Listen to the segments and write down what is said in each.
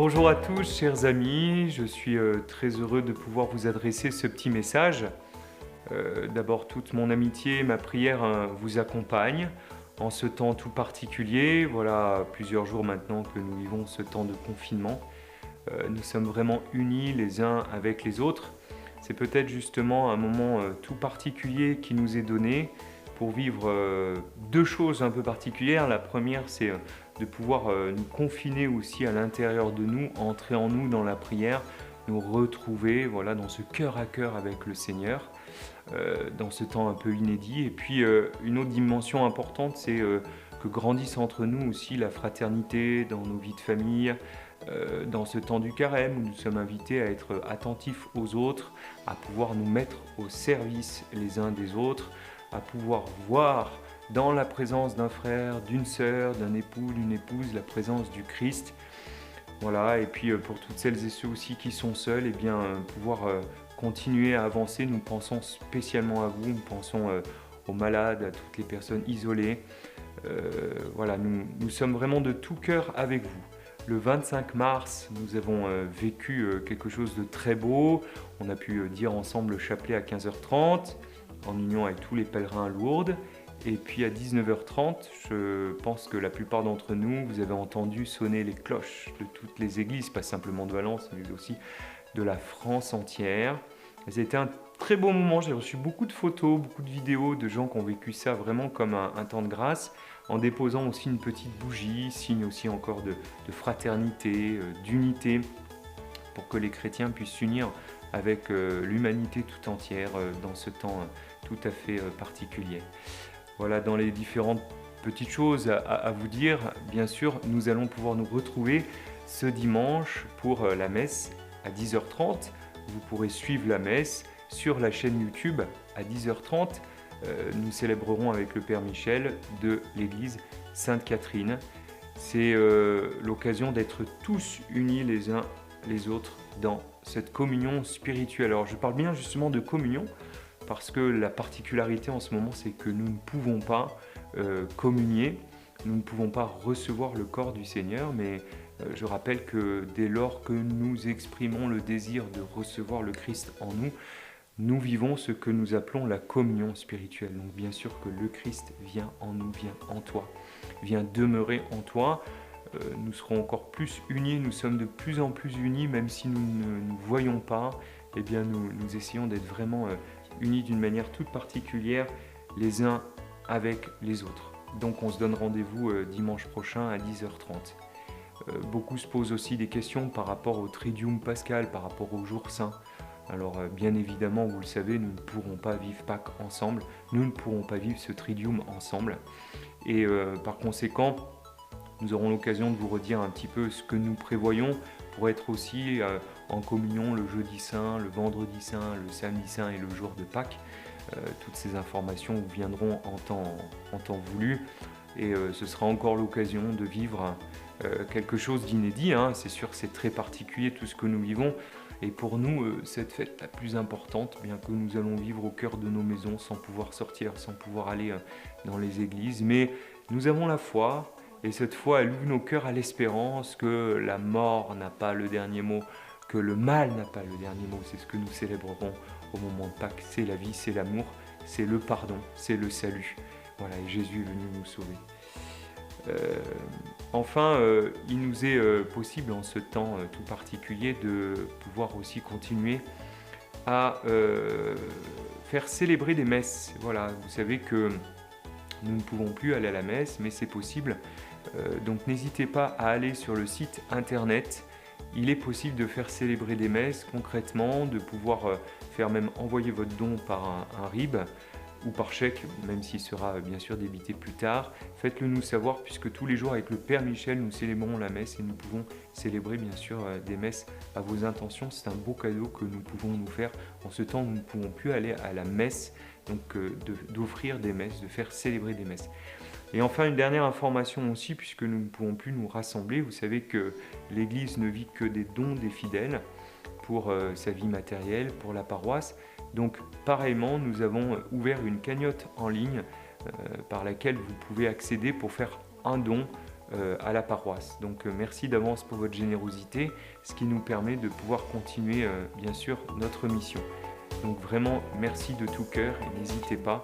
Bonjour à tous, chers amis. Je suis très heureux de pouvoir vous adresser ce petit message. D'abord, toute mon amitié, ma prière vous accompagne en ce temps tout particulier. Voilà plusieurs jours maintenant que nous vivons ce temps de confinement. Nous sommes vraiment unis les uns avec les autres. C'est peut-être justement un moment tout particulier qui nous est donné pour vivre deux choses un peu particulières. La première, c'est de pouvoir nous confiner aussi à l'intérieur de nous, entrer en nous dans la prière, nous retrouver voilà, dans ce cœur à cœur avec le Seigneur, dans ce temps un peu inédit. Et puis une autre dimension importante, c'est que grandisse entre nous aussi la fraternité dans nos vies de famille, dans ce temps du carême où nous sommes invités à être attentifs aux autres, à pouvoir nous mettre au service les uns des autres, à pouvoir voir dans la présence d'un frère, d'une sœur, d'un époux, d'une épouse, la présence du Christ. Voilà, et puis pour toutes celles et ceux aussi qui sont seuls, eh bien, pouvoir continuer à avancer. Nous pensons spécialement à vous, nous pensons aux malades, à toutes les personnes isolées. Voilà, nous sommes vraiment de tout cœur avec vous. Le 25 mars, nous avons vécu quelque chose de très beau. On a pu dire ensemble le chapelet à 15h30, en union avec tous les pèlerins à Lourdes. Et puis à 19h30, je pense que la plupart d'entre nous, vous avez entendu sonner les cloches de toutes les églises, pas simplement de Valence, mais aussi de la France entière. C'était un très beau moment, j'ai reçu beaucoup de photos, beaucoup de vidéos de gens qui ont vécu ça vraiment comme un temps de grâce, en déposant aussi une petite bougie, signe aussi encore de fraternité, d'unité, pour que les chrétiens puissent s'unir avec l'humanité tout entière dans ce temps tout à fait particulier. Voilà, dans les différentes petites choses à vous dire, bien sûr, nous allons pouvoir nous retrouver ce dimanche pour la messe à 10h30. Vous pourrez suivre la messe sur la chaîne YouTube à 10h30. Nous célébrerons avec le Père Michel de l'église Sainte-Catherine. C'est l'occasion d'être tous unis les uns les autres dans cette communion spirituelle. Alors je parle bien justement de communion, parce que la particularité en ce moment, c'est que nous ne pouvons pas communier, nous ne pouvons pas recevoir le corps du Seigneur, mais je rappelle que dès lors que nous exprimons le désir de recevoir le Christ en nous, nous vivons ce que nous appelons la communion spirituelle. Donc bien sûr que le Christ vient en nous, vient en toi, vient demeurer en toi. Nous serons encore plus unis, nous sommes de plus en plus unis, même si nous ne nous voyons pas, eh bien nous essayons d'être vraiment unis d'une manière toute particulière les uns avec les autres. Donc on se donne rendez-vous dimanche prochain à 10h30. Beaucoup se posent aussi des questions par rapport au Triduum Pascal, par rapport au jour saint. Alors bien évidemment, vous le savez, nous ne pourrons pas vivre Pâques ensemble, nous ne pourrons pas vivre ce Triduum ensemble. Et par conséquent, nous aurons l'occasion de vous redire un petit peu ce que nous prévoyons pour être aussi en communion le jeudi saint, le vendredi saint, le samedi saint et le jour de Pâques. Toutes ces informations vous viendront en temps voulu, et ce sera encore l'occasion de vivre quelque chose d'inédit. C'est sûr que c'est très particulier tout ce que nous vivons, et pour nous cette fête la plus importante, bien que nous allons vivre au cœur de nos maisons sans pouvoir sortir, sans pouvoir aller dans les églises, mais nous avons la foi. Et cette foi, elle ouvre nos cœurs à l'espérance que la mort n'a pas le dernier mot, que le mal n'a pas le dernier mot. C'est ce que nous célébrerons au moment de Pâques. C'est la vie, c'est l'amour, c'est le pardon, c'est le salut. Voilà, et Jésus est venu nous sauver. Enfin, il nous est possible en ce temps tout particulier de pouvoir aussi continuer à faire célébrer des messes. Voilà, vous savez que nous ne pouvons plus aller à la messe, mais c'est possible. Donc n'hésitez pas à aller sur le site internet. Il est possible de faire célébrer des messes concrètement, de pouvoir faire même envoyer votre don par un RIB ou par chèque, même s'il sera bien sûr débité plus tard. Faites-le nous savoir, puisque tous les jours avec le Père Michel, nous célébrons la messe et nous pouvons célébrer bien sûr des messes à vos intentions. C'est un beau cadeau que nous pouvons nous faire en ce temps où nous ne pouvons plus aller à la messe, donc d'offrir des messes, de faire célébrer des messes. Et enfin, une dernière information aussi, puisque nous ne pouvons plus nous rassembler. Vous savez que l'Église ne vit que des dons des fidèles pour sa vie matérielle, pour la paroisse. Donc, pareillement, nous avons ouvert une cagnotte en ligne par laquelle vous pouvez accéder pour faire un don à la paroisse. Donc merci d'avance pour votre générosité, ce qui nous permet de pouvoir continuer bien sûr notre mission. Donc vraiment merci de tout cœur et n'hésitez pas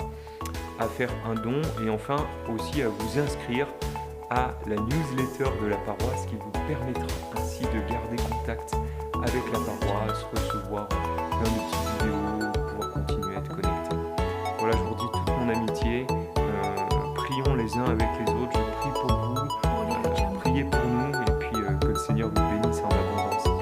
à faire un don et enfin aussi à vous inscrire à la newsletter de la paroisse qui vous permettra ainsi de garder contact avec la paroisse, recevoir plein de petites vidéos, pouvoir continuer à être connecté. Voilà, je vous redis toute mon amitié. Prions les uns avec les autres. Je prie pour vous, priez pour nous et puis que le Seigneur vous bénisse en abondance.